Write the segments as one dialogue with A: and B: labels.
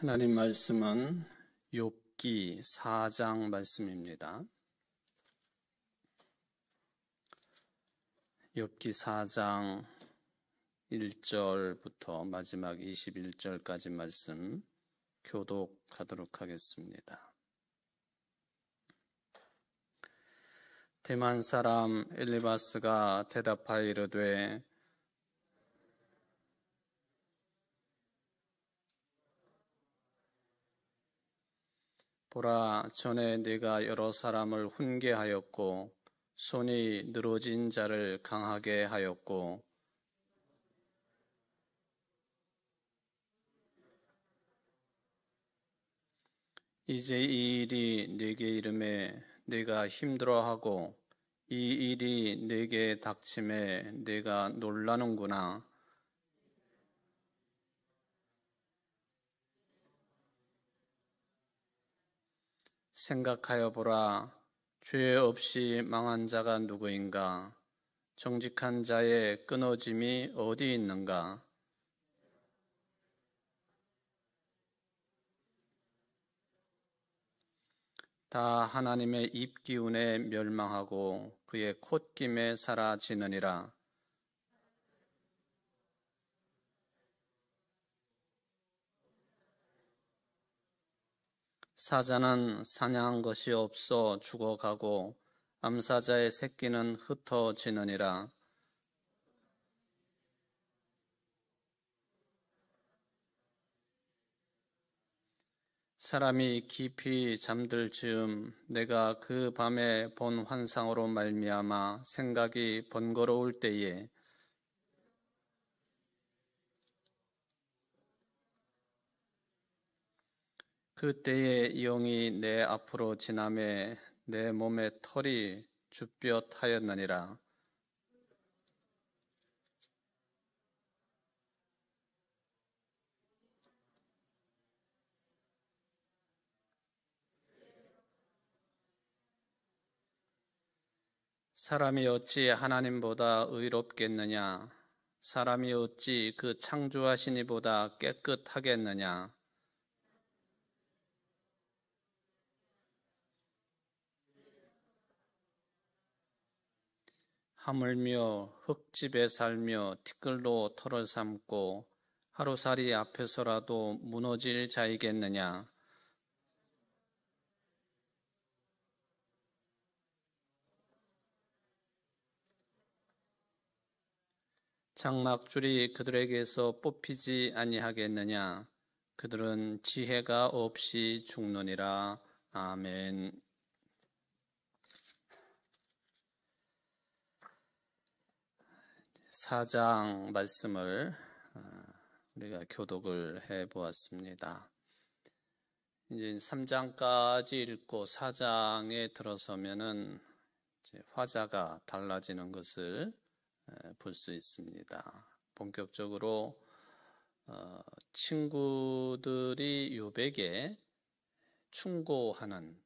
A: 하나님 말씀은 욥기 4장 말씀입니다. 욥기 4장 1절부터 마지막 21절까지 말씀 교독하도록 하겠습니다. 대만 사람 엘리바스가 대답하여 이르되 보라, 전에 네가 여러 사람을 훈계하였고 손이 늘어진 자를 강하게 하였고 이제 이 일이 네게 이름에 네가 힘들어하고 이 일이 네게 닥침에 네가 놀라는구나. 생각하여 보라, 죄 없이 망한 자가 누구인가? 정직한 자의 끊어짐이 어디 있는가? 다 하나님의 입기운에 멸망하고 그의 콧김에 사라지느니라. 사자는 사냥한 것이 없어 죽어가고 암사자의 새끼는 흩어지느니라. 사람이 깊이 잠들 즈음 내가 그 밤에 본 환상으로 말미암아 생각이 번거로울 때에 그때에 영이 내 앞으로 지나매 내 몸의 털이 주뼛하였느니라. 사람이 어찌 하나님보다 의롭겠느냐? 사람이 어찌 그 창조하신 이보다 깨끗하겠느냐? 하물며 흙집에 살며 티끌로 털을 삼고 하루살이 앞에서라도 무너질 자이겠느냐? 장막줄이 그들에게서 뽑히지 아니하겠느냐? 그들은 지혜가 없이 죽느니라. 아멘. 사장 말씀을 우리가 교독을 해 보았습니다. 이제 3장까지 읽고 4장에 들어서면은 이제 화자가 달라지는 것을 볼 수 있습니다. 본격적으로 친구들이 욥에게 충고하는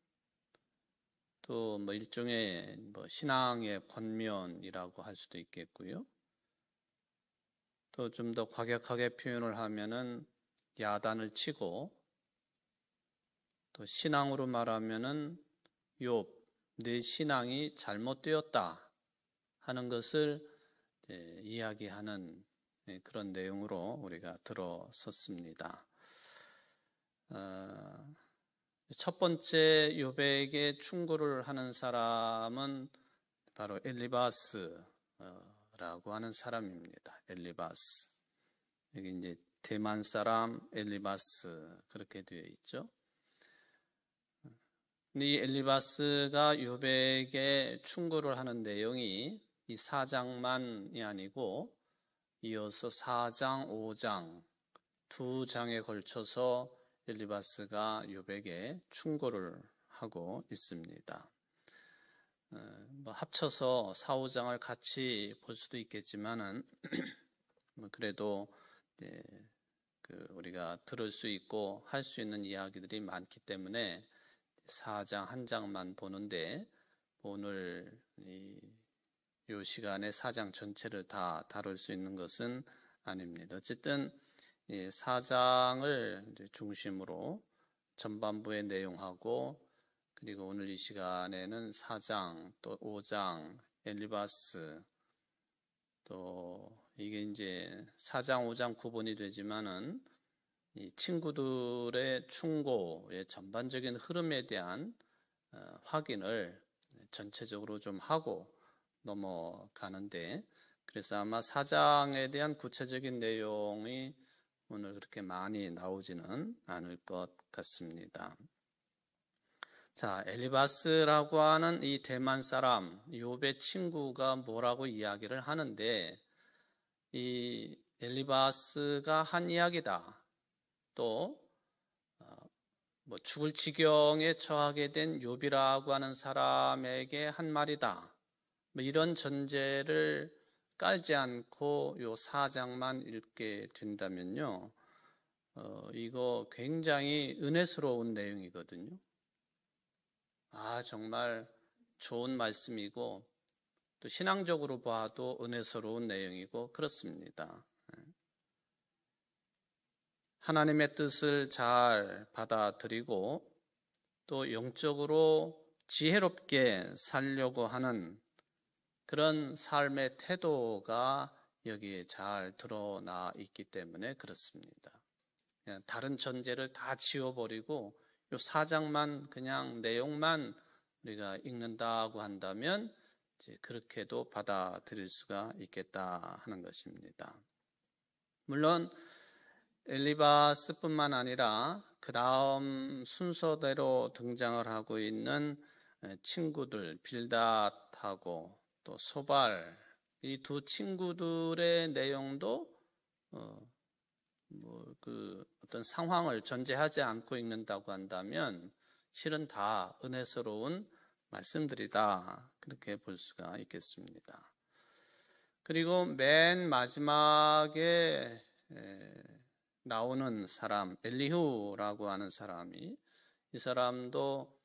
A: 또 뭐 일종의 신앙의 권면이라고 할 수도 있겠고요. 또 좀 더 과격하게 표현을 하면은 야단을 치고 또 신앙으로 말하면은 욥, 네 신앙이 잘못되었다 하는 것을 이야기하는 그런 내용으로 우리가 들어섰습니다. 첫 번째 욥에게 충고를 하는 사람은 바로 엘리바스라고 하는 사람입니다. 엘리바스. 여기 이제 대만 사람 엘리바스 그렇게 되어 있죠. 이 엘리바스가 욥에게 충고를 하는 내용이 이 4장만이 아니고 이어서 4장, 5장 두 장에 걸쳐서 엘리바스가 욥에게 충고를 하고 있습니다. 합쳐서 4, 5장을 같이 볼 수도 있겠지만은 그래도 우리가 들을 수 있고 할 수 있는 이야기들이 많기 때문에 4장 한 장만 보는데 오늘 이 시간에 4장 전체를 다 다룰 수 있는 것은 아닙니다. 어쨌든 이 4장을 이제 중심으로 전반부의 내용하고, 그리고 오늘 이 시간에는 4장 또 5장 엘리바스, 또 이게 이제 4장 5장 구분이 되지만은 이 친구들의 충고의 전반적인 흐름에 대한 확인을 전체적으로 좀 하고 넘어가는데, 그래서 아마 4장에 대한 구체적인 내용이 오늘 그렇게 많이 나오지는 않을 것 같습니다. 자, 엘리바스라고 하는 이 대만 사람 욥의 친구가 뭐라고 이야기를 하는데, 이 엘리바스가 한 이야기다, 또 뭐 죽을 지경에 처하게 된 욥이라고 하는 사람에게 한 말이다, 뭐 이런 전제를 깔지 않고 요 4장만 읽게 된다면요, 이거 굉장히 은혜스러운 내용이거든요. 정말 좋은 말씀이고, 또 신앙적으로 봐도 은혜스러운 내용이고 그렇습니다. 하나님의 뜻을 잘 받아들이고 또 영적으로 지혜롭게 살려고 하는 그런 삶의 태도가 여기에 잘 드러나 있기 때문에 그렇습니다. 그냥 다른 전제를 다 지워버리고 요 4장만 그냥 내용만 우리가 읽는다고 한다면 이제 그렇게도 받아들일 수가 있겠다 하는 것입니다. 물론 엘리바스뿐만 아니라 그 다음 순서대로 등장을 하고 있는 친구들 빌닷하고 또 소발, 이 두 친구들의 내용도 어떤 상황을 전제하지 않고 읽는다고 한다면 실은 다 은혜스러운 말씀들이다, 그렇게 볼 수가 있겠습니다. 그리고 맨 마지막에 나오는 사람 엘리후라고 하는 사람이, 이 사람도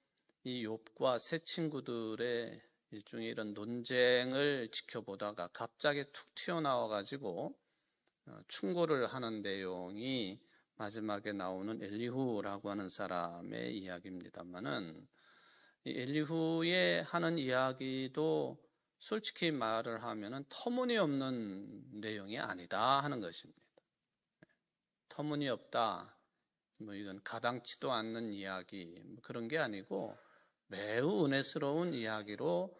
A: 이 욥과 세 친구들의 일종의 이런 논쟁을 지켜보다가 갑자기 툭 튀어나와 가지고 충고를 하는 내용이 마지막에 나오는 엘리후라고 하는 사람의 이야기입니다만은, 이 엘리후의 하는 이야기도 솔직히 말을 하면은 터무니없는 내용이 아니다 하는 것입니다. 터무니없다, 뭐 이건 가당치도 않는 이야기, 그런 게 아니고 매우 은혜스러운 이야기로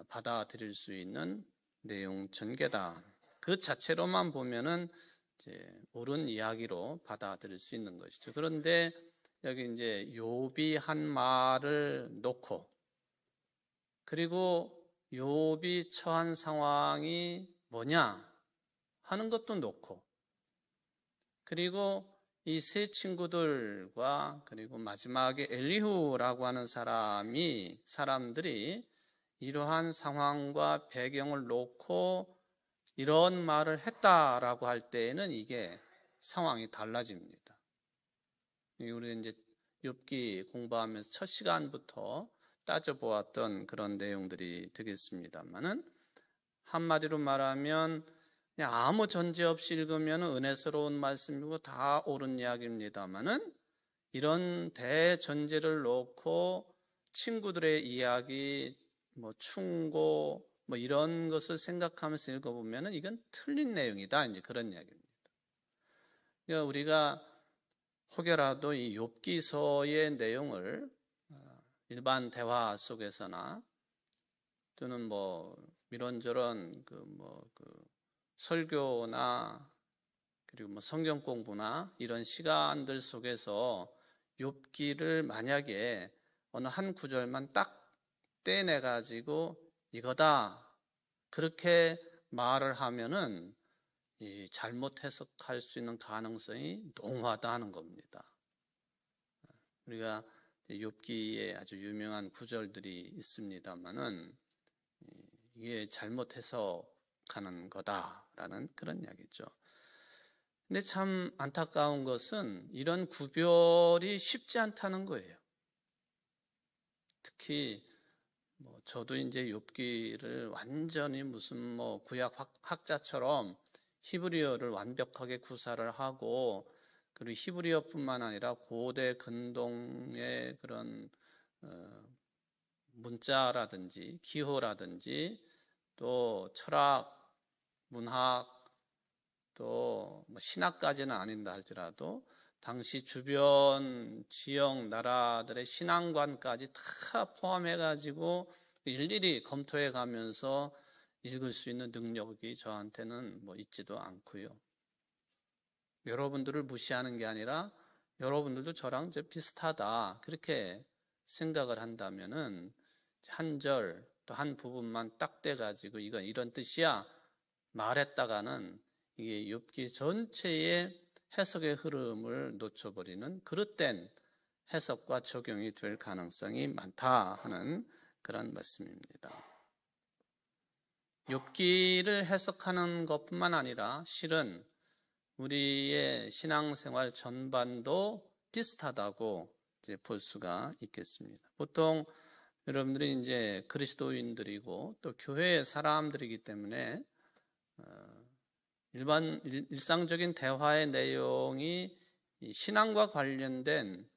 A: 받아들일 수 있는 내용 전개다. 그 자체로만 보면은 이제 옳은 이야기로 받아들일 수 있는 것이죠. 그런데 여기 이제 욥이 한 말을 놓고, 그리고 욥이 처한 상황이 뭐냐 하는 것도 놓고, 그리고 이 세 친구들과 그리고 마지막에 엘리후라고 하는 사람들이 이러한 상황과 배경을 놓고 이런 말을 했다라고 할 때에는 이게 상황이 달라집니다. 우리 이제 욥기 공부하면서 첫 시간부터 따져보았던 그런 내용들이 되겠습니다만은, 한마디로 말하면 그냥 아무 전제 없이 읽으면 은혜스러운 말씀이고 다 옳은 이야기입니다만은, 이런 대전제를 놓고 친구들의 이야기, 뭐 충고, 뭐 이런 것을 생각하면서 읽어보면 이건 틀린 내용이다, 이제 그런 이야기입니다. 그러니까 우리가 혹여라도 이 욥기서의 내용을 일반 대화 속에서나 또는 뭐 이런저런 설교나 그리고 뭐 성경 공부나 이런 시간들 속에서 욥기를 만약에 어느 한 구절만 딱 떼내 가지고 이거다 그렇게 말을 하면은 이 잘못 해석할 수 있는 가능성이 농후하다 하는 겁니다. 우리가 욥기에 아주 유명한 구절들이 있습니다만은 이게 잘못 해석하는 거다라는 그런 이야기죠. 근데 참 안타까운 것은 이런 구별이 쉽지 않다는 거예요. 특히 저도 이제 욥기를 완전히 무슨 구약 학자처럼 히브리어를 완벽하게 구사를 하고, 그리고 히브리어뿐만 아니라 고대 근동의 그런 문자라든지 기호라든지 또 철학, 문학, 또 신학까지는 아닌다 할지라도 당시 주변 지역 나라들의 신앙관까지 다 포함해가지고 일일이 검토해 가면서 읽을 수 있는 능력이 저한테는 있지도 않고요. 여러분들을 무시하는 게 아니라 여러분들도 저랑 이제 비슷하다 그렇게 생각을 한다면은 한 절 또 한 부분만 딱 떼가지고 이건 이런 뜻이야 말했다가는 이게 욥기 전체의 해석의 흐름을 놓쳐버리는 그릇된 해석과 적용이 될 가능성이 많다 하는 그런 말씀입니다. 욥기를 해석하는 것뿐만 아니라 실은 우리의 신앙생활 전반도 비슷하다고 이제 볼 수가 있겠습니다. 보통 여러분들이 이제 그리스도인들이고 또 교회의 사람들이기 때문에 일상적인 대화의 내용이 신앙과 관련된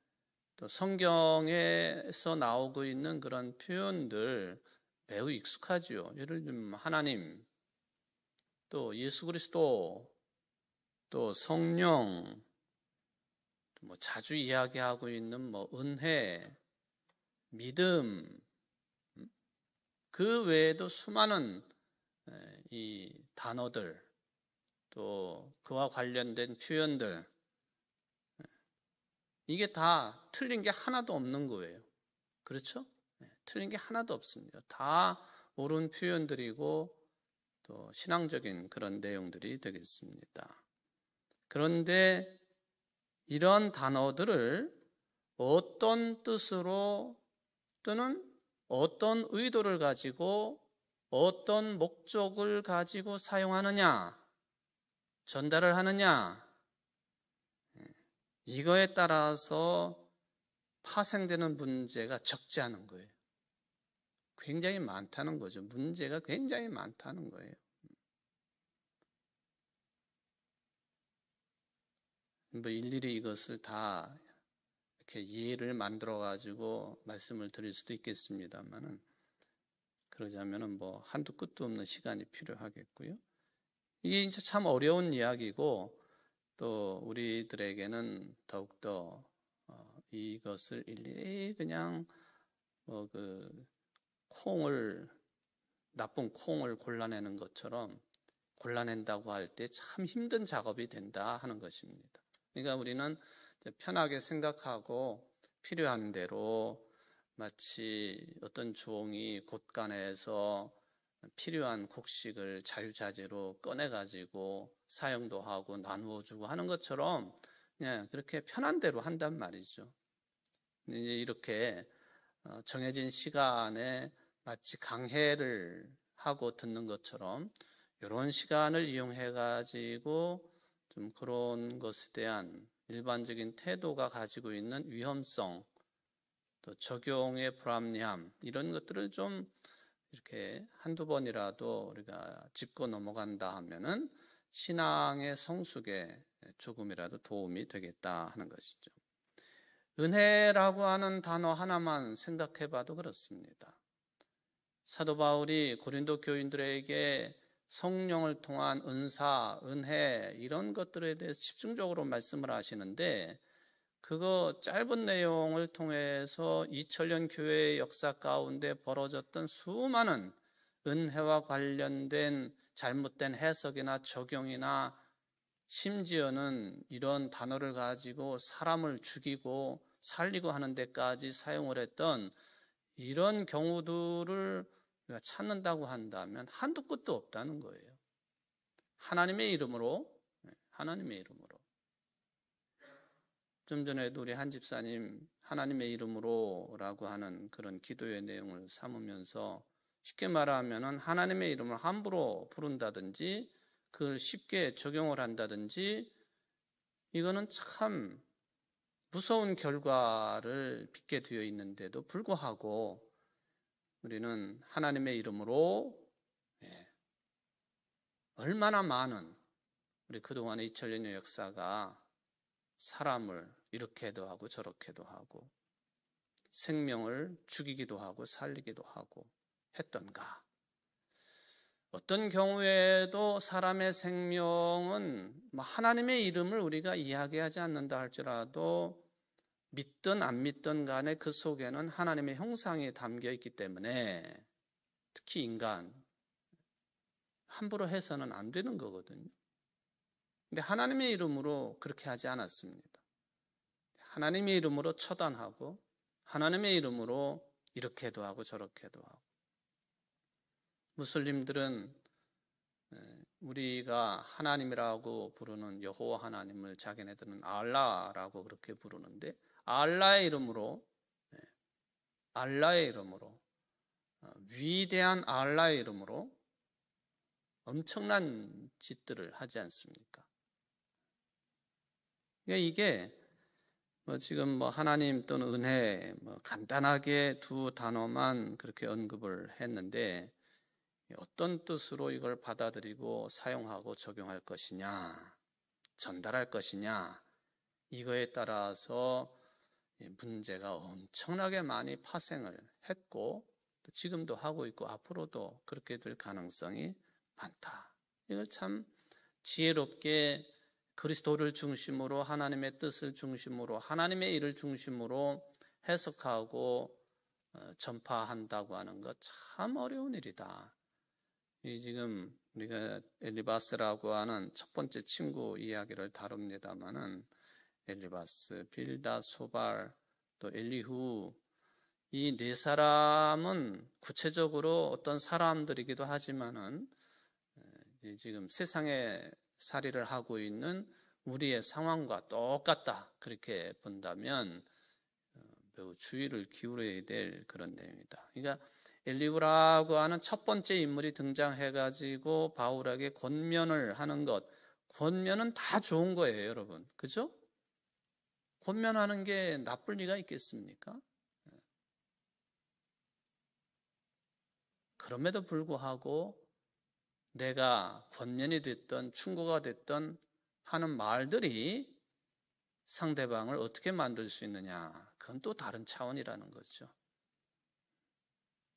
A: 또 성경에서 나오고 있는 그런 표현들 매우 익숙하지요. 예를 들면 하나님, 또 예수 그리스도, 또 성령, 자주 이야기하고 있는 은혜, 믿음, 그 외에도 수많은 이 단어들, 또 그와 관련된 표현들, 이게 다 틀린 게 하나도 없는 거예요. 그렇죠? 틀린 게 하나도 없습니다. 다 옳은 표현들이고 또 신앙적인 그런 내용들이 되겠습니다. 그런데 이런 단어들을 어떤 뜻으로 또는 어떤 의도를 가지고 어떤 목적을 가지고 사용하느냐, 전달을 하느냐, 이거에 따라서 파생되는 문제가 적지 않은 거예요. 굉장히 많다는 거죠. 문제가 굉장히 많다는 거예요. 일일이 이것을 다 이렇게 예를 만들어 가지고 말씀을 드릴 수도 있겠습니다만은 그러자면은 한도 끝도 없는 시간이 필요하겠고요. 이게 이제 참 어려운 이야기고 또 우리들에게는 더욱더 이것을 일일이 그냥 나쁜 콩을 골라내는 것처럼 골라낸다고 할 때 참 힘든 작업이 된다 하는 것입니다. 그러니까 우리는 편하게 생각하고 필요한 대로 마치 어떤 종이 곳간에서 필요한 곡식을 자유자재로 꺼내가지고 사용도 하고 나누어주고 하는 것처럼 그냥 그렇게 편한 대로 한단 말이죠. 이제 이렇게 정해진 시간에 마치 강해를 하고 듣는 것처럼 이런 시간을 이용해가지고 좀 그런 것에 대한 일반적인 태도가 가지고 있는 위험성, 또 적용의 불합리함 이런 것들을 좀 이렇게 한두 번이라도 우리가 짚고 넘어간다 하면은 신앙의 성숙에 조금이라도 도움이 되겠다 하는 것이죠. 은혜라고 하는 단어 하나만 생각해 봐도 그렇습니다. 사도 바울이 고린도 교인들에게 성령을 통한 은사, 은혜 이런 것들에 대해서 집중적으로 말씀을 하시는데 그거 짧은 내용을 통해서 2000년 교회의 역사 가운데 벌어졌던 수많은 은혜와 관련된 잘못된 해석이나 적용이나 심지어는 이런 단어를 가지고 사람을 죽이고 살리고 하는 데까지 사용을 했던 이런 경우들을 우리가 찾는다고 한다면 한도 끝도 없다는 거예요. 하나님의 이름으로. 좀 전에도 우리 한 집사님 하나님의 이름으로라고 하는 그런 기도의 내용을 삼으면서 쉽게 말하면 하나님의 이름을 함부로 부른다든지 그걸 쉽게 적용을 한다든지 이거는 참 무서운 결과를 빚게 되어 있는데도 불구하고 우리는 하나님의 이름으로 얼마나 많은 우리 그동안의 2000년의 역사가 사람을 이렇게도 하고 저렇게도 하고 생명을 죽이기도 하고 살리기도 하고 했던가? 어떤 경우에도 사람의 생명은 하나님의 이름을 우리가 이야기하지 않는다 할지라도 믿든 안 믿든 간에 그 속에는 하나님의 형상이 담겨 있기 때문에 특히 인간 함부로 해서는 안 되는 거거든요. 근데 하나님의 이름으로 그렇게 하지 않았습니다. 하나님의 이름으로 처단하고 하나님의 이름으로 이렇게도 하고 저렇게도 하고. 무슬림들은 우리가 하나님이라고 부르는 여호와 하나님을 자기네들은 알라라고 그렇게 부르는데 알라의 이름으로 위대한 알라의 이름으로 엄청난 짓들을 하지 않습니까? 그러니까 이게 지금 하나님 또는 은혜 간단하게 두 단어만 그렇게 언급을 했는데 어떤 뜻으로 이걸 받아들이고 사용하고 적용할 것이냐, 전달할 것이냐, 이거에 따라서 문제가 엄청나게 많이 파생을 했고 지금도 하고 있고 앞으로도 그렇게 될 가능성이 많다. 이걸 참 지혜롭게 그리스도를 중심으로 하나님의 뜻을 중심으로 하나님의 일을 중심으로 해석하고 전파한다고 하는 것 참 어려운 일이다. 지금 우리가 엘리바스라고 하는 첫 번째 친구 이야기를 다룹니다마는 엘리바스, 빌다, 소발, 또 엘리후 이 네 사람은 구체적으로 어떤 사람들이기도 하지만은 지금 세상에 살이를 하고 있는 우리의 상황과 똑같다 그렇게 본다면 매우 주의를 기울여야 될 그런 내용이다. 그러니까 엘리후라고 하는 첫 번째 인물이 등장해가지고 바울에게 권면을 하는 것, 권면은 다 좋은 거예요, 여러분. 그죠? 권면하는 게 나쁠 리가 있겠습니까? 그럼에도 불구하고 내가 권면이 됐던 충고가 됐던 하는 말들이 상대방을 어떻게 만들 수 있느냐, 그건 또 다른 차원이라는 거죠.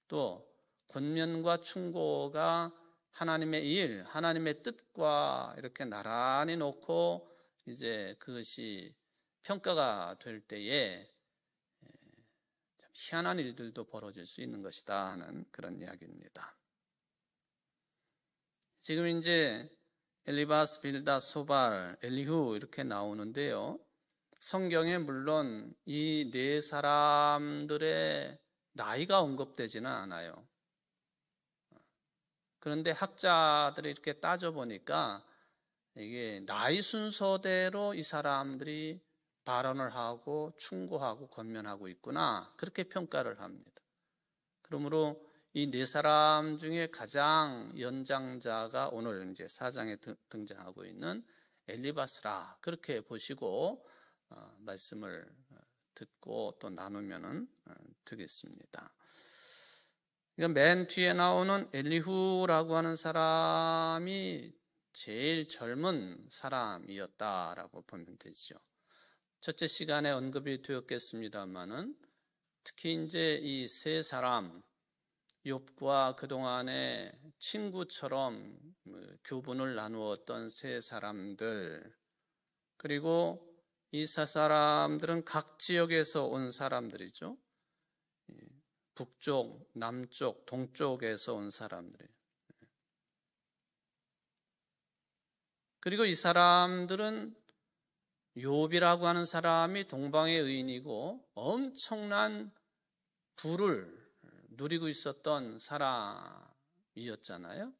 A: 또 권면과 충고가 하나님의 일, 하나님의 뜻과 이렇게 나란히 놓고 이제 그것이 평가가 될 때에 참 희한한 일들도 벌어질 수 있는 것이다 하는 그런 이야기입니다. 지금 이제 엘리바스, 빌다, 소발, 엘리후 이렇게 나오는데요. 성경에 물론 이 네 사람들의 나이가 언급되지는 않아요. 그런데 학자들이 이렇게 따져보니까 이게 나이 순서대로 이 사람들이 발언을 하고 충고하고 권면하고 있구나 그렇게 평가를 합니다. 그러므로 이 네 사람 중에 가장 연장자가 오늘 이제 4장에 등장하고 있는 엘리바스라 그렇게 보시고 말씀을 듣고 또 나누면 되겠습니다. 그러니까 맨 뒤에 나오는 엘리후라고 하는 사람이 제일 젊은 사람이었다라고 보면 되죠. 첫째 시간에 언급이 되었겠습니다만은 특히 이제 이 세 사람 욥과 그동안의 친구처럼 교분을 나누었던 세 사람들 그리고 이 세 사람들은 각 지역에서 온 사람들이죠. 북쪽, 남쪽, 동쪽에서 온 사람들이에요. 그리고 이 사람들은 욥이라고 하는 사람이 동방의 의인이고 엄청난 부를 누리고 있었던 사람이었잖아요.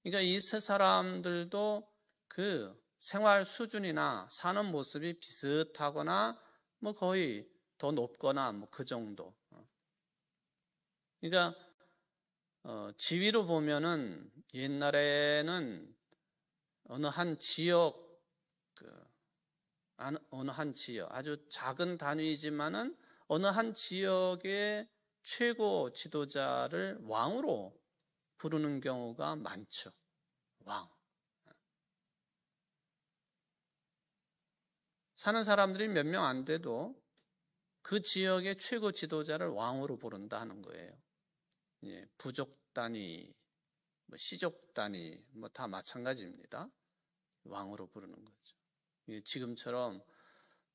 A: 그러니까 이 세 사람들도 그 생활 수준이나 사는 모습이 비슷하거나 뭐 거의 더 높거나 뭐 그 정도. 그러니까 지위로 보면은 옛날에는 어느 한 지역 아주 작은 단위이지만은 어느 한 지역의 최고 지도자를 왕으로 부르는 경우가 많죠. 왕. 사는 사람들이 몇 명 안 돼도 그 지역의 최고 지도자를 왕으로 부른다 하는 거예요. 예, 부족 단위, 시족 단위 다 마찬가지입니다. 왕으로 부르는 거죠. 예, 지금처럼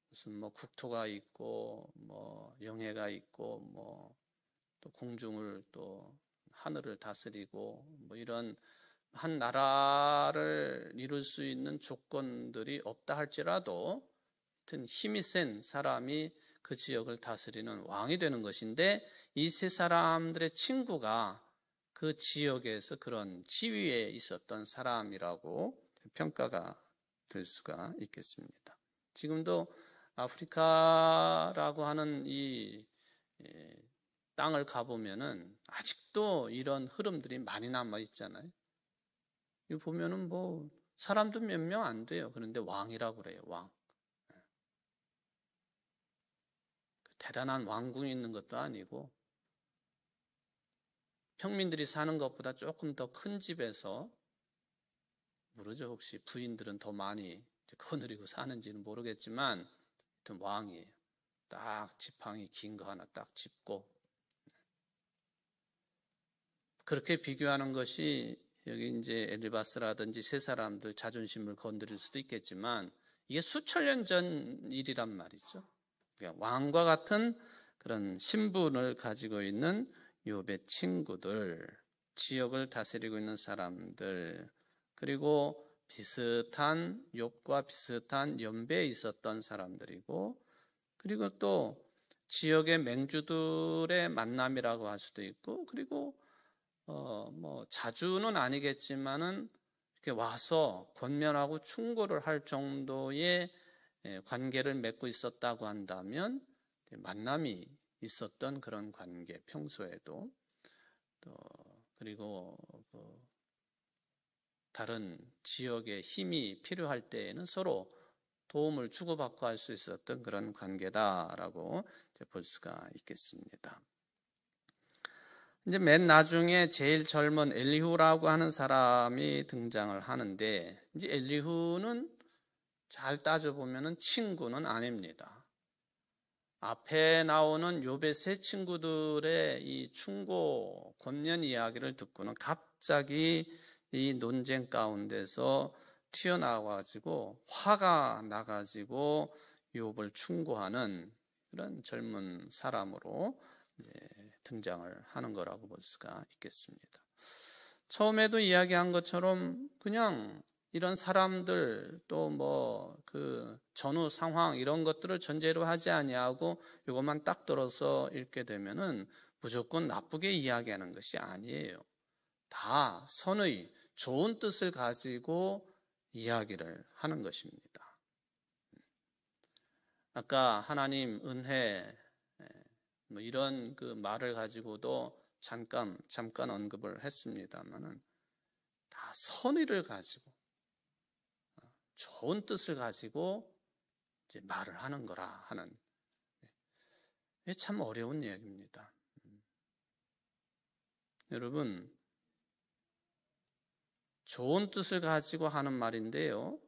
A: 무슨 국토가 있고 영해가 있고 또 공중을 또 하늘을 다스리고 이런 한 나라를 이룰 수 있는 조건들이 없다 할지라도 하여튼 힘이 센 사람이 그 지역을 다스리는 왕이 되는 것인데, 이 세 사람들의 친구가 그 지역에서 그런 지위에 있었던 사람이라고 평가가 될 수가 있겠습니다. 지금도 아프리카라고 하는 이 땅을 가보면은 아직도 이런 흐름들이 많이 남아 있잖아요. 이거 보면은 사람도 몇 명 안 돼요. 그런데 왕이라고 그래요, 왕. 대단한 왕궁이 있는 것도 아니고 평민들이 사는 것보다 조금 더 큰 집에서, 모르죠, 혹시 부인들은 더 많이 거느리고 사는지는 모르겠지만 하여튼 왕이에요. 딱 지팡이 긴 거 하나 딱 짚고. 그렇게 비교하는 것이 여기 이제 엘리바스라든지 세 사람들 자존심을 건드릴 수도 있겠지만 이게 수천 년 전 일이란 말이죠. 그러니까 왕과 같은 그런 신분을 가지고 있는 욥의 친구들, 지역을 다스리고 있는 사람들, 그리고 비슷한 욥과 비슷한 연배에 있었던 사람들이고, 그리고 또 지역의 맹주들의 만남이라고 할 수도 있고, 그리고 자주는 아니겠지만은 이렇게 와서 권면하고 충고를 할 정도의 관계를 맺고 있었다고 한다면 만남이 있었던 그런 관계, 평소에도. 또 그리고 다른 지역의 힘이 필요할 때에는 서로 도움을 주고받고 할 수 있었던 그런 관계다라고 볼 수가 있겠습니다. 이제 맨 나중에 제일 젊은 엘리후라고 하는 사람이 등장을 하는데, 이제 엘리후는 잘 따져보면 친구는 아닙니다. 앞에 나오는 욥의 세 친구들의 이 충고, 권면 이야기를 듣고는 갑자기 이 논쟁 가운데서 튀어나와가지고 화가 나가지고 욥을 충고하는 그런 젊은 사람으로 등장을 하는 거라고 볼 수가 있겠습니다. 처음에도 이야기한 것처럼 그냥 이런 사람들 또 그 전후 상황 이런 것들을 전제로 하지 아니하고 이것만 딱 들어서 읽게 되면은 무조건 나쁘게 이야기하는 것이 아니에요. 다 선의, 좋은 뜻을 가지고 이야기를 하는 것입니다. 아까 하나님 은혜 이런 그 말을 가지고도 잠깐 언급을 했습니다만은 다 선의를 가지고 좋은 뜻을 가지고 이제 말을 하는 거라 하는, 이게 참 어려운 이야기입니다. 여러분, 좋은 뜻을 가지고 하는 말인데요,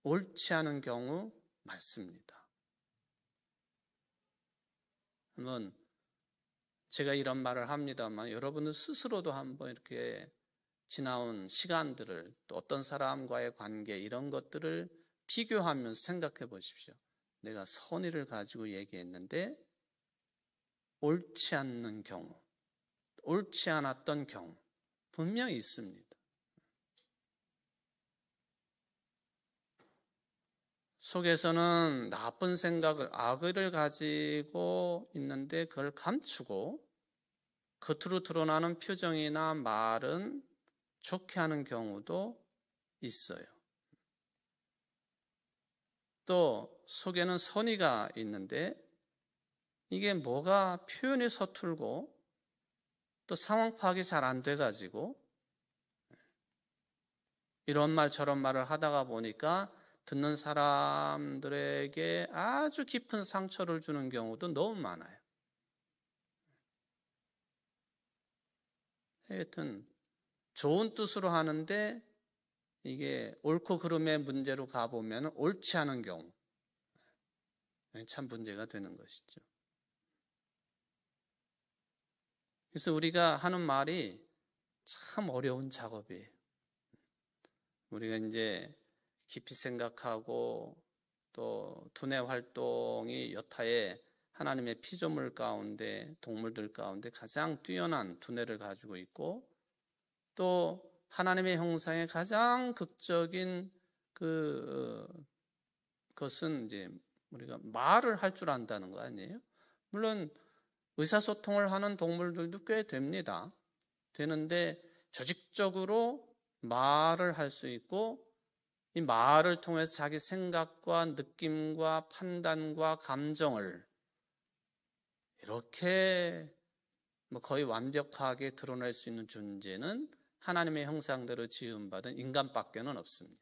A: 옳지 않은 경우 많습니다. 한번 제가 이런 말을 합니다만 여러분은 스스로도 한번 이렇게 지나온 시간들을, 또 어떤 사람과의 관계 이런 것들을 비교하면서 생각해 보십시오. 내가 선의를 가지고 얘기했는데 옳지 않는 경우, 옳지 않았던 경우 분명히 있습니다. 속에서는 나쁜 생각을, 악의를 가지고 있는데 그걸 감추고 겉으로 드러나는 표정이나 말은 좋게 하는 경우도 있어요. 또 속에는 선의가 있는데 이게 뭐가 표현이 서툴고 또 상황 파악이 잘 안 돼가지고 이런 말 저런 말을 하다가 보니까 듣는 사람들에게 아주 깊은 상처를 주는 경우도 너무 많아요. 하여튼 좋은 뜻으로 하는데 이게 옳고 그름의 문제로 가보면 옳지 않은 경우 참 문제가 되는 것이죠. 그래서 우리가 하는 말이 참 어려운 작업이에요. 우리가 이제 깊이 생각하고 또 두뇌 활동이 여타의 하나님의 피조물 가운데, 동물들 가운데 가장 뛰어난 두뇌를 가지고 있고, 또 하나님의 형상의 가장 극적인 그것은 이제 우리가 말을 할 줄 안다는 거 아니에요? 물론 의사소통을 하는 동물들도 꽤 됩니다. 되는데 조직적으로 말을 할 수 있고, 이 말을 통해서 자기 생각과 느낌과 판단과 감정을 이렇게 거의 완벽하게 드러낼 수 있는 존재는 하나님의 형상대로 지음받은 인간밖에는 없습니다.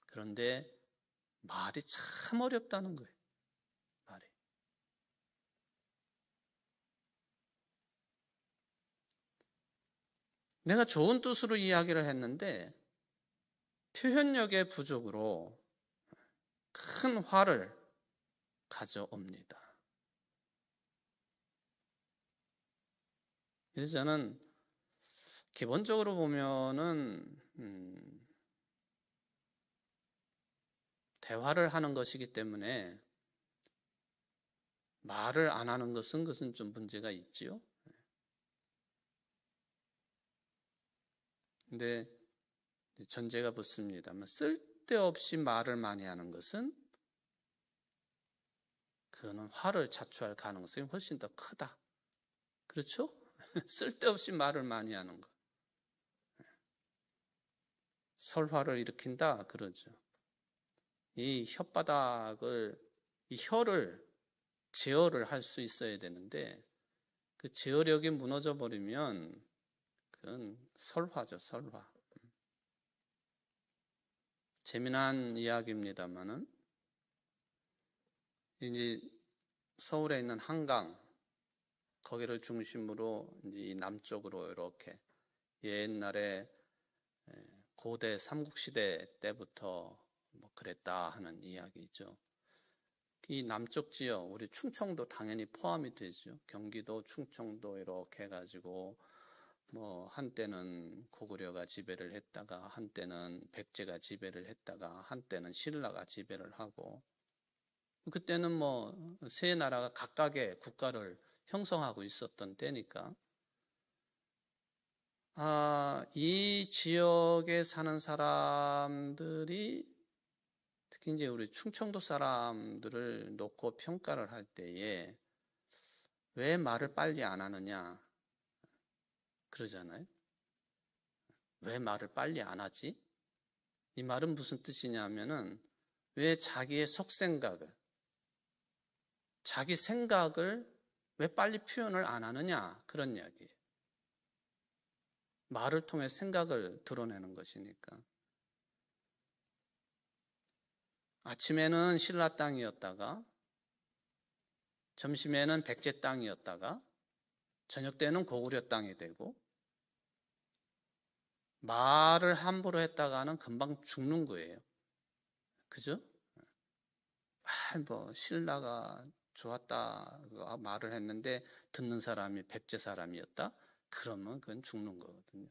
A: 그런데 말이 참 어렵다는 거예요. 말이. 내가 좋은 뜻으로 이야기를 했는데 표현력의 부족으로 큰 화를 가져옵니다. 그래서 저는 기본적으로 보면은 대화를 하는 것이기 때문에 말을 안 하는 것은 좀 문제가 있지요. 근데 전제가 붙습니다만 쓸데없이 말을 많이 하는 것은 그거는 화를 자초할 가능성이 훨씬 더 크다. 그렇죠? 쓸데없이 말을 많이 하는 것. 설화를 일으킨다 그러죠. 이 혓바닥을, 이 혀를 제어를 할 수 있어야 되는데 그 제어력이 무너져 버리면 그건 설화죠, 설화. 재미난 이야기입니다만은 이제 서울에 있는 한강 거기를 중심으로 이제 이 남쪽으로 이렇게 옛날에 고대 삼국시대 때부터 뭐 그랬다 하는 이야기죠. 이 남쪽 지역, 우리 충청도 당연히 포함이 되죠. 경기도, 충청도 이렇게 해가지고 뭐 한때는 고구려가 지배를 했다가 한때는 백제가 지배를 했다가 한때는 신라가 지배를 하고 그때는 뭐 세 나라가 각각의 국가를 형성하고 있었던 때니까 이 지역에 사는 사람들이 특히 이제 우리 충청도 사람들을 놓고 평가를 할 때에 왜 말을 빨리 안 하느냐 그러잖아요. 왜 말을 빨리 안 하지? 이 말은 무슨 뜻이냐면은 왜 자기의 속생각을, 자기 생각을 왜 빨리 표현을 안 하느냐 그런 이야기예요. 말을 통해 생각을 드러내는 것이니까. 아침에는 신라 땅이었다가 점심에는 백제 땅이었다가 저녁 때는 고구려 땅이 되고 말을 함부로 했다가는 금방 죽는 거예요. 그죠? 뭐 신라가 좋았다 말을 했는데 듣는 사람이 백제 사람이었다? 그러면 그건 죽는 거거든요.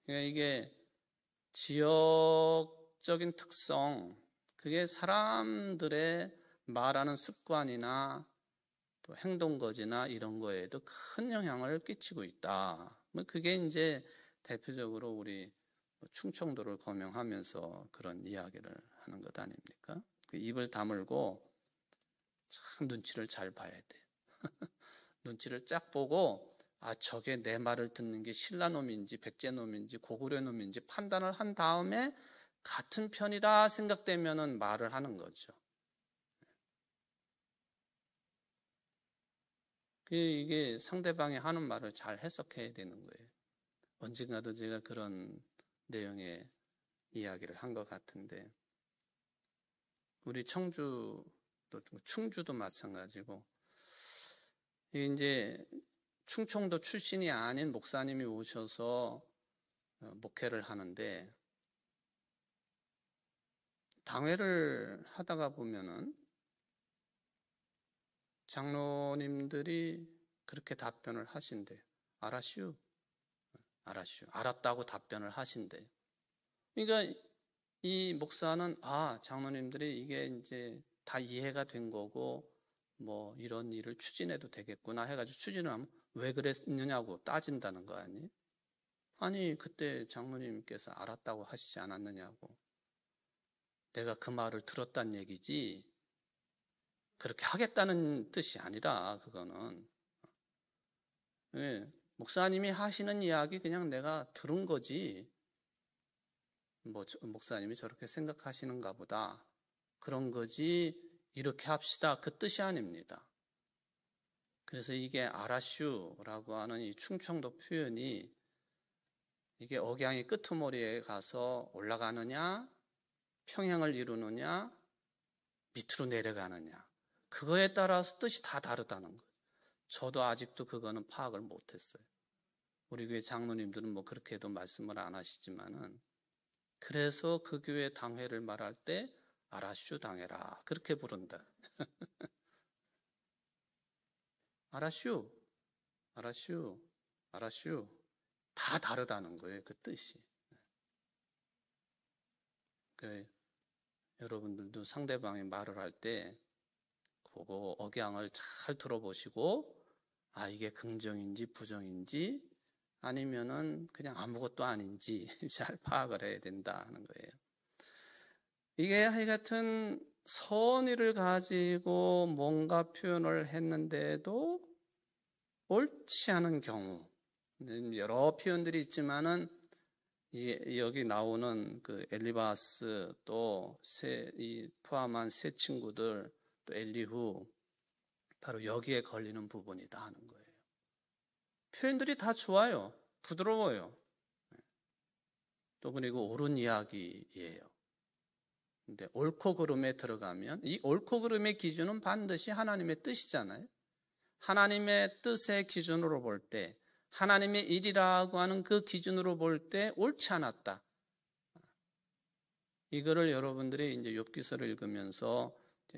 A: 그러니까 이게 지역적인 특성, 그게 사람들의 말하는 습관이나 또 행동거지나 이런 거에도 큰 영향을 끼치고 있다. 그게 이제 대표적으로 우리 충청도를 거명하면서 그런 이야기를 하는 것 아닙니까? 그 입을 다물고 참 눈치를 잘 봐야 돼. 눈치를 쫙 보고 저게 내 말을 듣는 게 신라놈인지 백제놈인지 고구려놈인지 판단을 한 다음에 같은 편이다 생각되면은 말을 하는 거죠. 이게 상대방이 하는 말을 잘 해석해야 되는 거예요. 언젠가도 제가 그런 내용의 이야기를 한 것 같은데 우리 청주, 또 충주도 마찬가지고 이제 충청도 출신이 아닌 목사님이 오셔서 목회를 하는데, 당회를 하다가 보면은 장로님들이 그렇게 답변을 하신대요. 알았슈. 알았다고 답변을 하신대요. 그러니까 이 목사는 장로님들이 이게 이제 다 이해가 된 거고 뭐 이런 일을 추진해도 되겠구나 해가지고 추진을 하면 왜 그랬느냐고 따진다는 거 아니에요? 아니 그때 장로님께서 알았다고 하시지 않았느냐고. 내가 그 말을 들었단 얘기지 그렇게 하겠다는 뜻이 아니라 그거는 목사님이 하시는 이야기 그냥 내가 들은 거지 뭐 목사님이 저렇게 생각하시는가 보다 그런 거지 이렇게 합시다 그 뜻이 아닙니다. 그래서 이게 아라슈라고 하는 이 충청도 표현이 이게 억양이 끄트머리에 가서 올라가느냐 평행을 이루느냐 밑으로 내려가느냐 그거에 따라서 뜻이 다 다르다는 거예요. 저도 아직도 그거는 파악을 못했어요. 우리 교회 장로님들은 뭐 그렇게 해도 말씀을 안 하시지만은 그래서 그 교회 당회를 말할 때 아라슈 당회라 그렇게 부른다. 아라슈 다 다르다는 거예요. 그 뜻이. 여러분들도 상대방이 말을 할 때 그거 억양을 잘 들어보시고 이게 긍정인지 부정인지 아니면은 그냥 아무것도 아닌지 잘 파악을 해야 된다 하는 거예요. 이게 하여튼 선의를 가지고 뭔가 표현을 했는데도 옳지 않은 경우 여러 표현들이 있지만은 여기 나오는 그 엘리바스 또 포함한 세 친구들 또 엘리후 바로 여기에 걸리는 부분이다 하는 거예요. 표현들이 다 좋아요. 부드러워요. 또 그리고 옳은 이야기예요. 근데 옳고 그름에 들어가면 이 옳고 그름의 기준은 반드시 하나님의 뜻이잖아요. 하나님의 뜻의 기준으로 볼 때 하나님의 일이라고 하는 그 기준으로 볼 때 옳지 않았다. 이거를 여러분들이 이제 욥기서를 읽으면서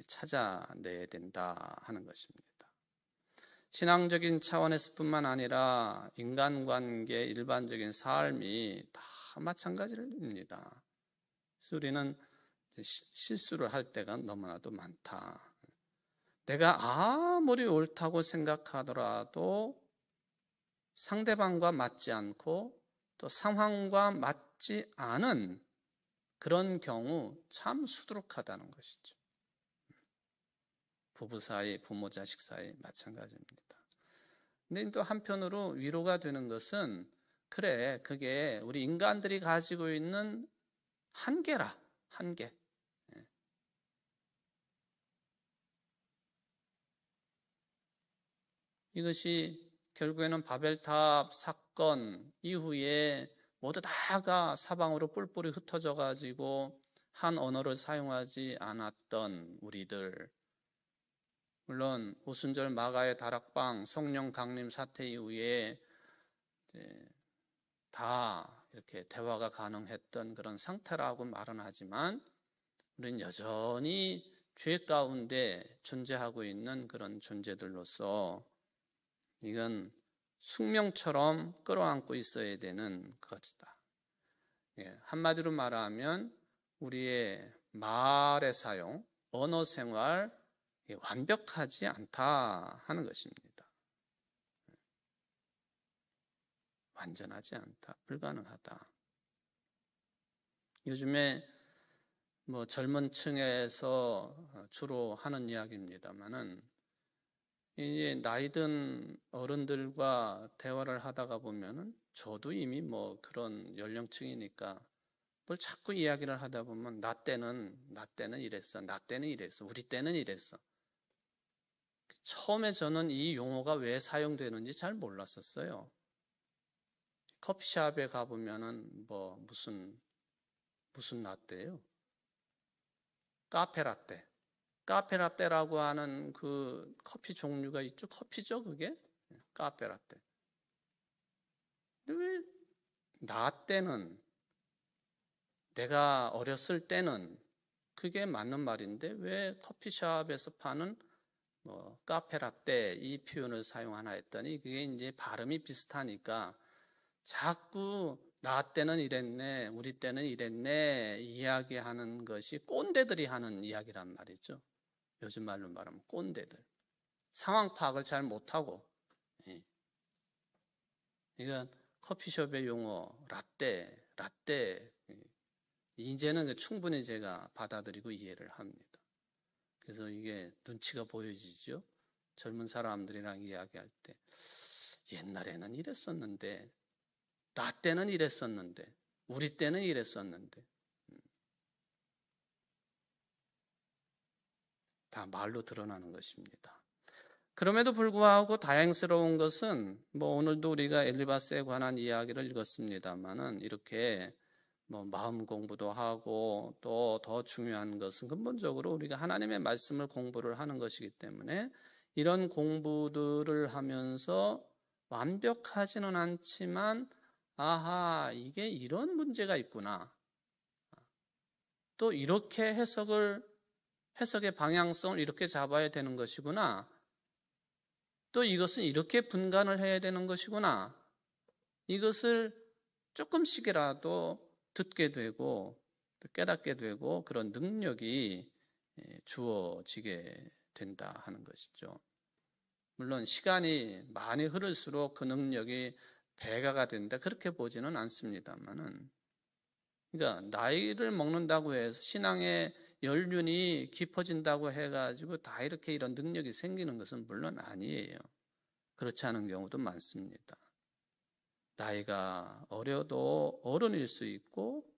A: 찾아내야 된다 하는 것입니다. 신앙적인 차원에서뿐만 아니라 인간관계, 일반적인 삶이 다 마찬가지입니다. 그래서 우리는 실수를 할 때가 너무나도 많다. 내가 아무리 옳다고 생각하더라도 상대방과 맞지 않고 또 상황과 맞지 않은 그런 경우 참 수두룩하다는 것이죠. 부부 사이, 부모 자식 사이 마찬가지입니다. 근데 또 한편으로 위로가 되는 것은 그래, 그게 우리 인간들이 가지고 있는 한계라, 한계. 이것이 결국에는 바벨탑 사건 이후에 모두 다가 사방으로 뿔뿔이 흩어져 가지고 한 언어를 사용하지 않았던 우리들, 물론 오순절 마가의 다락방 성령 강림 사태 이후에 다 이렇게 대화가 가능했던 그런 상태라고 말은 하지만 우리는 여전히 죄 가운데 존재하고 있는 그런 존재들로서 이건 숙명처럼 끌어안고 있어야 되는 것이다. 한마디로 말하면 우리의 말의 사용, 언어 생활 완벽하지 않다 하는 것입니다. 완전하지 않다, 불가능하다. 요즘에 뭐 젊은 층에서 주로 하는 이야기입니다만은 이제 나이든 어른들과 대화를 하다가 보면은 저도 이미 뭐 그런 연령층이니까 뭘 자꾸 이야기를 하다 보면 나 때는 이랬어, 나 때는 이랬어, 우리 때는 이랬어. 처음에 저는 이 용어가 왜 사용되는지 잘 몰랐었어요. 커피숍에 가보면은 뭐 무슨 라떼예요? 카페라떼. 카페라떼라고 하는 그 커피 종류가 있죠. 커피죠, 그게? 카페라떼. 근데 왜 나 때는, 내가 어렸을 때는 그게 맞는 말인데 왜 커피숍에서 파는 뭐 카페라떼 이 표현을 사용하나 했더니 그게 이제 발음이 비슷하니까 자꾸 나 때는 이랬네, 우리 때는 이랬네 이야기하는 것이 꼰대들이 하는 이야기란 말이죠. 요즘 말로 말하면 꼰대들. 상황 파악을 잘 못하고. 예. 이건 커피숍의 용어, 라떼. 이제는 충분히 제가 받아들이고 이해를 합니다. 그래서 이게 눈치가 보여지죠. 젊은 사람들이랑 이야기할 때 옛날에는 이랬었는데, 나 때는 이랬었는데, 우리 때는 이랬었는데, 다 말로 드러나는 것입니다. 그럼에도 불구하고 다행스러운 것은 뭐 오늘도 우리가 엘리바스에 관한 이야기를 읽었습니다만은 이렇게 뭐 마음 공부도 하고 또 더 중요한 것은 근본적으로 우리가 하나님의 말씀을 공부를 하는 것이기 때문에 이런 공부들을 하면서 완벽하지는 않지만 아하, 이게 이런 문제가 있구나. 또 이렇게 해석의 방향성을 이렇게 잡아야 되는 것이구나. 또 이것은 이렇게 분간을 해야 되는 것이구나. 이것을 조금씩이라도 듣게 되고 깨닫게 되고 그런 능력이 주어지게 된다 하는 것이죠. 물론 시간이 많이 흐를수록 그 능력이 배가가 된다 그렇게 보지는 않습니다만은, 그러니까 나이를 먹는다고 해서 신앙의 연륜이 깊어진다고 해가지고 다 이렇게 이런 능력이 생기는 것은 물론 아니에요. 그렇지 않은 경우도 많습니다. 나이가 어려도 어른일 수 있고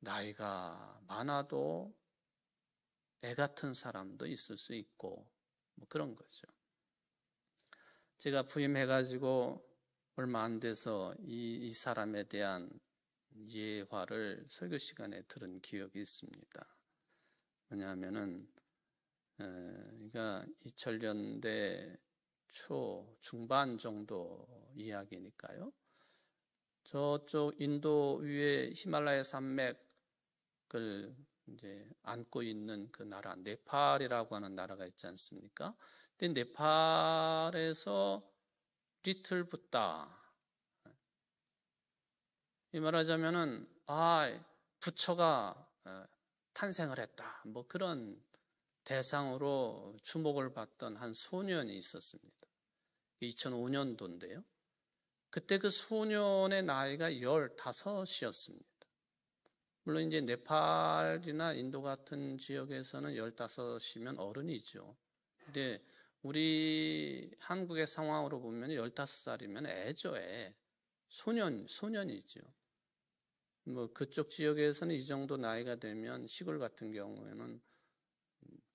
A: 나이가 많아도 애 같은 사람도 있을 수 있고 뭐 그런 거죠. 제가 부임해가지고 얼마 안 돼서 이 사람에 대한 예화를 설교 시간에 들은 기억이 있습니다. 뭐냐면은 그러니까 2000년대 초 중반 정도 이야기니까요. 저쪽 인도 위에 히말라야 산맥을 이제 안고 있는 그 나라 네팔이라고 하는 나라가 있지 않습니까? 근데 네팔에서 리틀 붓다, 이 말하자면은 부처가 탄생을 했다 뭐 그런 대상으로 주목을 받던 한 소년이 있었습니다. 2005년도인데요. 그때 그 소년의 나이가 15이었습니다. 물론 이제 네팔이나 인도 같은 지역에서는 15이면 어른이죠. 근데 우리 한국의 상황으로 보면 15살이면 애죠, 애. 소년이죠. 뭐 그쪽 지역에서는 이 정도 나이가 되면 시골 같은 경우에는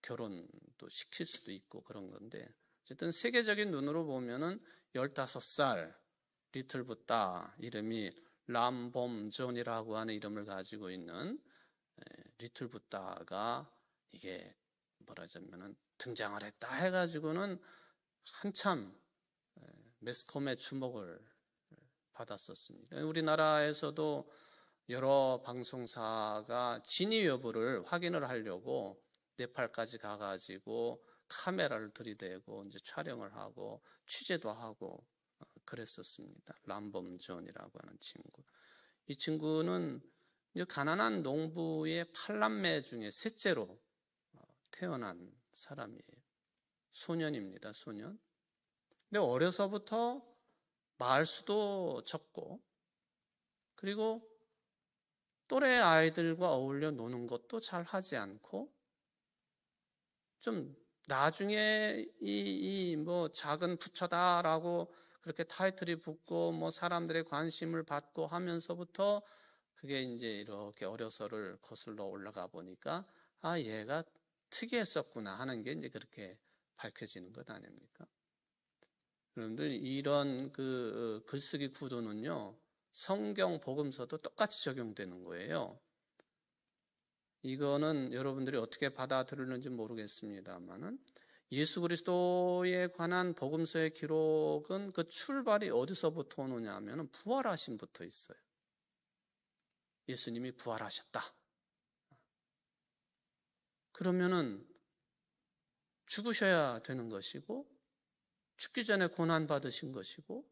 A: 결혼도 시킬 수도 있고 그런 건데, 어쨌든 세계적인 눈으로 보면은 15살 리틀 붓다, 이름이 람봄존이라고 하는 이름을 가지고 있는 리틀 붓다가 이게 뭐라자면은 등장을 했다 해가지고는 한참 매스컴의 주목을 받았었습니다. 우리나라에서도 여러 방송사가 진위 여부를 확인을 하려고 네팔까지 가가지고 카메라를 들이대고 이제 촬영을 하고 취재도 하고 그랬었습니다. 람범존이라고 하는 친구. 이 친구는 가난한 농부의 8남매 중에 셋째로 태어난 사람이에요. 소년입니다, 소년. 근데 어려서부터 말수도 적고, 그리고 또래 아이들과 어울려 노는 것도 잘 하지 않고, 좀 나중에 이 뭐 작은 부처다라고 그렇게 타이틀이 붙고 뭐 사람들의 관심을 받고 하면서부터 그게 이제 이렇게 어려서를 거슬러 올라가 보니까 얘가 특이했었구나 하는 게 이제 그렇게 밝혀지는 것 아닙니까? 여러분들 이런 그 글쓰기 구도는요, 성경 복음서도 똑같이 적용되는 거예요. 이거는 여러분들이 어떻게 받아들이는지 모르겠습니다만은 예수 그리스도에 관한 복음서의 기록은 그 출발이 어디서부터 오느냐 하면 부활하심부터 있어요. 예수님이 부활하셨다. 그러면은 죽으셔야 되는 것이고, 죽기 전에 고난 받으신 것이고,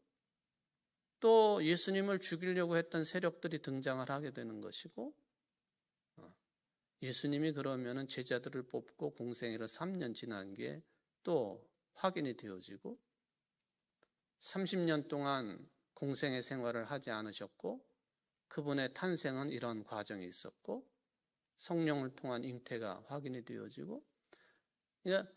A: 또 예수님을 죽이려고 했던 세력들이 등장을 하게 되는 것이고, 예수님이 그러면은 제자들을 뽑고 공생애를 3년 지난 게 또 확인이 되어지고, 30년 동안 공생애 생활을 하지 않으셨고, 그분의 탄생은 이런 과정이 있었고, 성령을 통한 잉태가 확인이 되어지고, 그러니까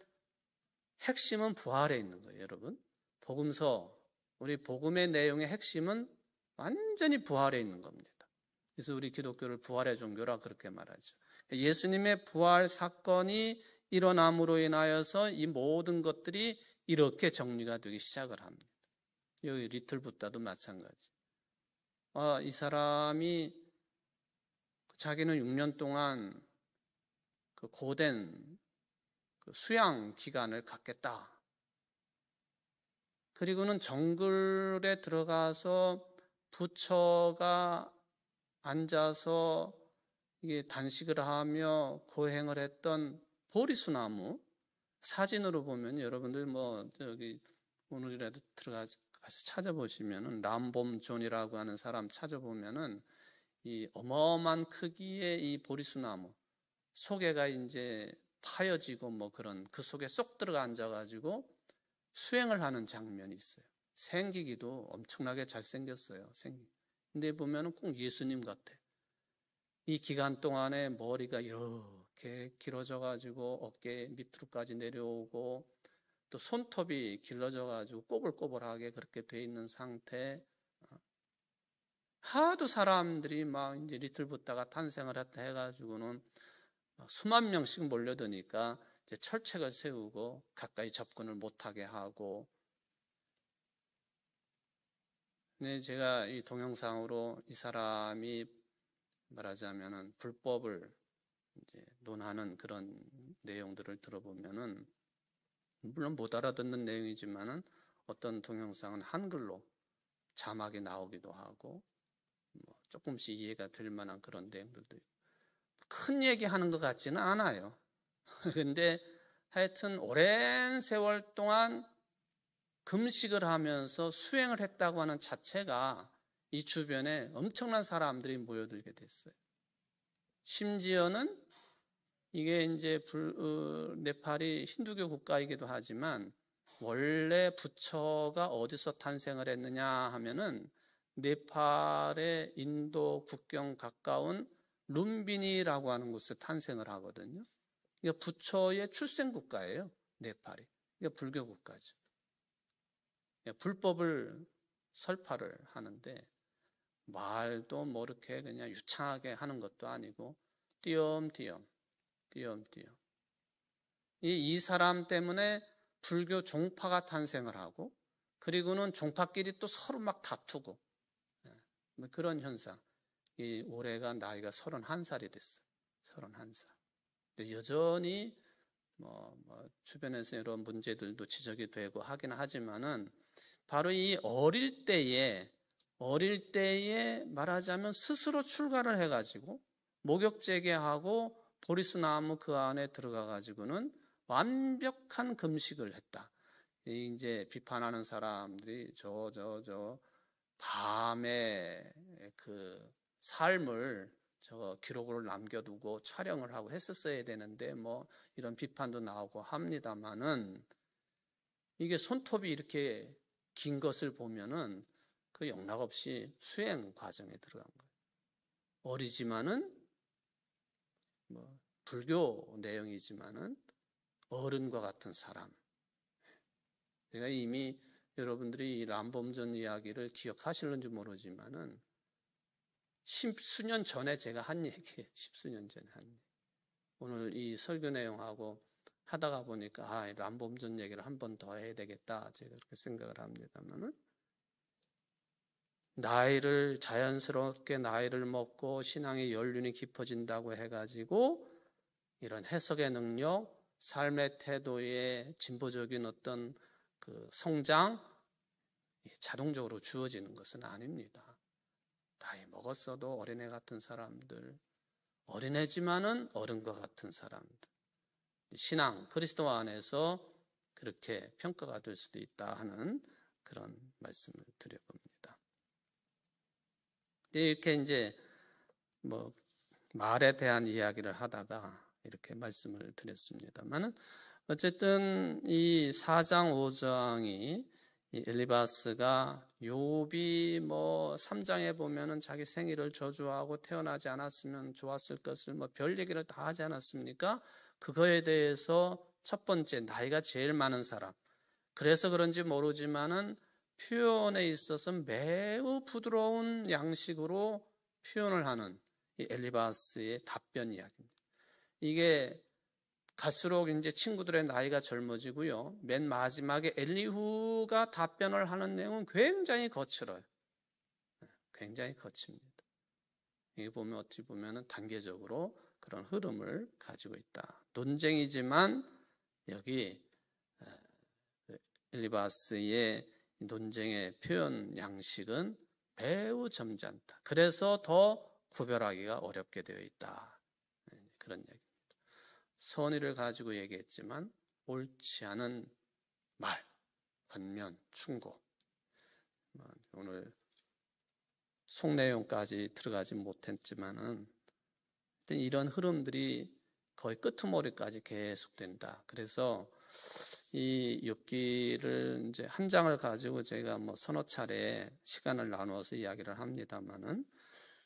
A: 핵심은 부활에 있는 거예요, 여러분. 복음서, 우리 복음의 내용의 핵심은 완전히 부활에 있는 겁니다. 그래서 우리 기독교를 부활의 종교라 그렇게 말하죠. 예수님의 부활 사건이 일어남으로 인하여서 이 모든 것들이 이렇게 정리가 되기 시작을 합니다. 여기 리틀붓다도 마찬가지. 이 사람이 자기는 6년 동안 그 고된 수양 기간을 갖겠다. 그리고는 정글에 들어가서 부처가 앉아서 이게 단식을 하며 고행을 했던 보리수나무, 사진으로 보면 여러분들 오늘이라도 들어가서 찾아보시면은 람봄존이라고 하는 사람 찾아보면은 이 어마어마한 크기의 이 보리수나무 속에가 이제 파여지고 그런 그 속에 쏙 들어가 앉아가지고 수행을 하는 장면이 있어요. 생기기도 엄청나게 잘생겼어요. 근데 보면은 꼭 예수님 같아. 이 기간 동안에 머리가 이렇게 길어져가지고 어깨 밑으로까지 내려오고, 또 손톱이 길러져가지고 꼬불꼬불하게 그렇게 돼 있는 상태. 하도 사람들이 막 이제 리틀붓다가 탄생을 했다 해가지고는 수만 명씩 몰려드니까 이제 철책을 세우고 가까이 접근을 못하게 하고. 근데 제가 이 동영상으로 이 사람이 말하자면은 불법을 이제 논하는 그런 내용들을 들어보면은, 물론 못 알아듣는 내용이지만은 어떤 동영상은 한글로 자막이 나오기도 하고 조금씩 이해가 될 만한 그런 내용들도 있고, 큰 얘기하는 것 같지는 않아요. 근데 하여튼 오랜 세월 동안 금식을 하면서 수행을 했다고 하는 자체가 이 주변에 엄청난 사람들이 모여들게 됐어요. 심지어는 이게 이제 네팔이 힌두교 국가이기도 하지만 원래 부처가 어디서 탄생을 했느냐 하면은 네팔의 인도 국경 가까운 룸비니라고 하는 곳에 탄생을 하거든요. 이게 부처의 출생 국가예요, 네팔이. 이게 불교 국가죠. 불법을 설파를 하는데 말도 이렇게 그냥 유창하게 하는 것도 아니고 띄엄띄엄. 이 사람 때문에 불교 종파가 탄생을 하고, 그리고는 종파끼리 또 서로 막 다투고, 그런 현상. 이 올해가 나이가 31살이 됐어요. 31살. 근데 여전히 주변에서 이런 문제들도 지적이 되고 하긴 하지만은, 바로 이 어릴 때에 말하자면 스스로 출가를 해가지고 목욕제계하고 보리수나무 그 안에 들어가가지고는 완벽한 금식을 했다. 이제 비판하는 사람들이 밤에 그 삶을 기록을 남겨두고 촬영을 하고 했었어야 되는데 이런 비판도 나오고 합니다만은, 이게 손톱이 이렇게 긴 것을 보면은 그 영락없이 수행 과정에 들어간 거예요. 어리지만은 불교 내용이지만은 어른과 같은 사람. 제가 이미 여러분들이 이 람봄존 이야기를 기억하실는지 모르지만은 십수년 전에 제가 한 얘기예요. 십수년 전에 한 얘기. 오늘 이 설교 내용하고 하다가 보니까 람봄존 얘기를 한 번 더 해야 되겠다, 제가 그렇게 생각을 합니다만은, 자연스럽게 나이를 먹고 신앙의 연륜이 깊어진다고 해가지고 이런 해석의 능력, 삶의 태도의 진보적인 어떤 그 성장 자동적으로 주어지는 것은 아닙니다. 나이 먹었어도 어린애 같은 사람들, 어린애지만은 어른과 같은 사람들, 신앙, 그리스도 안에서 그렇게 평가가 될 수도 있다 하는 그런 말씀을 드려봅니다. 이렇게 이제 뭐 말에 대한 이야기를 하다가 이렇게 말씀을 드렸습니다만은 어쨌든 이 4장 5장이 이 엘리바스가 욥이 뭐 3장에 보면은 자기 생일을 저주하고 태어나지 않았으면 좋았을 것을 뭐 별 얘기를 다 하지 않았습니까? 그거에 대해서 첫 번째 나이가 제일 많은 사람, 그래서 그런지 모르지만은 표현에 있어서 매우 부드러운 양식으로 표현을 하는 이 엘리바스의 답변 이야기입니다. 이게 갈수록 이제 친구들의 나이가 젊어지고요. 맨 마지막에 엘리후가 답변을 하는 내용은 굉장히 거칠어요. 굉장히 거칩니다. 이게 보면 어찌 보면은 단계적으로 그런 흐름을 가지고 있다. 논쟁이지만 여기 엘리바스의 논쟁의 표현 양식은 매우 점잖다. 그래서 더 구별하기가 어렵게 되어 있다. 그런 얘기입니다. 선의를 가지고 얘기했지만 옳지 않은 말, 권면, 충고. 오늘 속내용까지 들어가지 못했지만은 이런 흐름들이 거의 끄트머리까지 계속된다. 그래서 이 욥기를 이제 한 장을 가지고 제가 뭐 서너 차례 시간을 나누어서 이야기를 합니다만은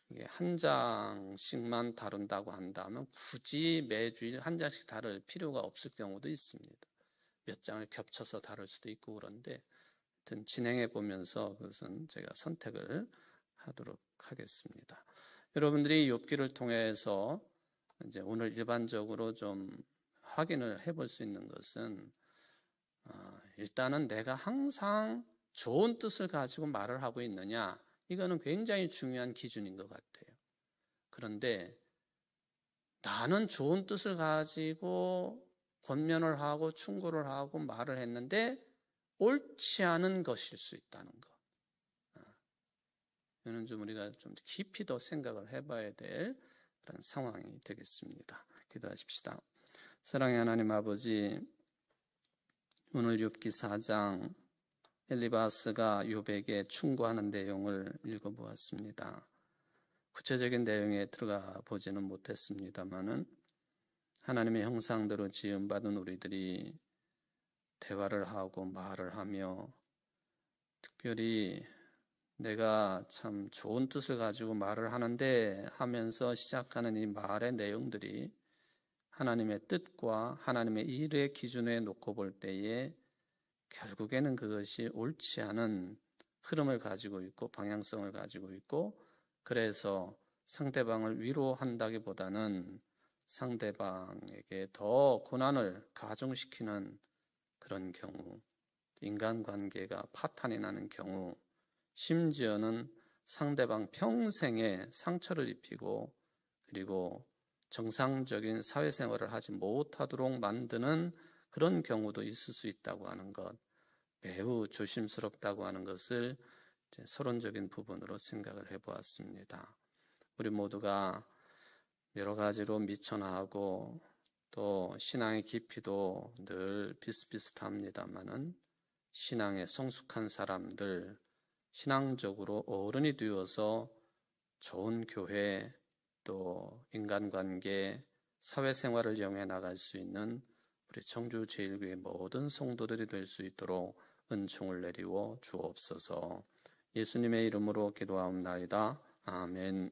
A: 이게 한 장씩만 다룬다고 한다면 굳이 매주일 한 장씩 다룰 필요가 없을 경우도 있습니다. 몇 장을 겹쳐서 다룰 수도 있고 그런데 하여튼 진행해 보면서 그것은 제가 선택을 하도록 하겠습니다. 여러분들이 욥기를 통해서 이제 오늘 일반적으로 좀 확인을 해볼 수 있는 것은 일단은 내가 항상 좋은 뜻을 가지고 말을 하고 있느냐, 이거는 굉장히 중요한 기준인 것 같아요. 그런데 나는 좋은 뜻을 가지고 권면을 하고 충고를 하고 말을 했는데 옳지 않은 것일 수 있다는 것. 이거는 좀 우리가 좀 깊이 더 생각을 해봐야 될 그런 상황이 되겠습니다. 기도하십시다. 사랑의 하나님 아버지, 오늘 욥기 4장 엘리바스가 욥에게 충고하는 내용을 읽어보았습니다. 구체적인 내용에 들어가 보지는 못했습니다만은 하나님의 형상대로 지음받은 우리들이 대화를 하고 말을 하며 특별히 내가 참 좋은 뜻을 가지고 말을 하는데 하면서 시작하는 이 말의 내용들이 하나님의 뜻과 하나님의 일의 기준에 놓고 볼 때에 결국에는 그것이 옳지 않은 흐름을 가지고 있고 방향성을 가지고 있고, 그래서 상대방을 위로한다기보다는 상대방에게 더 고난을 가중시키는 그런 경우, 인간관계가 파탄이 나는 경우, 심지어는 상대방 평생에 상처를 입히고 그리고 정상적인 사회생활을 하지 못하도록 만드는 그런 경우도 있을 수 있다고 하는 것, 매우 조심스럽다고 하는 것을 서론적인 부분으로 생각을 해보았습니다. 우리 모두가 여러 가지로 미천하고 또 신앙의 깊이도 늘 비슷비슷합니다만은 신앙에 성숙한 사람들, 신앙적으로 어른이 되어서 좋은 교회 또 인간관계, 사회생활을 영위해 나갈 수 있는 우리 청주제일교회 모든 성도들이 될 수 있도록 은총을 내리워 주옵소서. 예수님의 이름으로 기도하옵나이다. 아멘.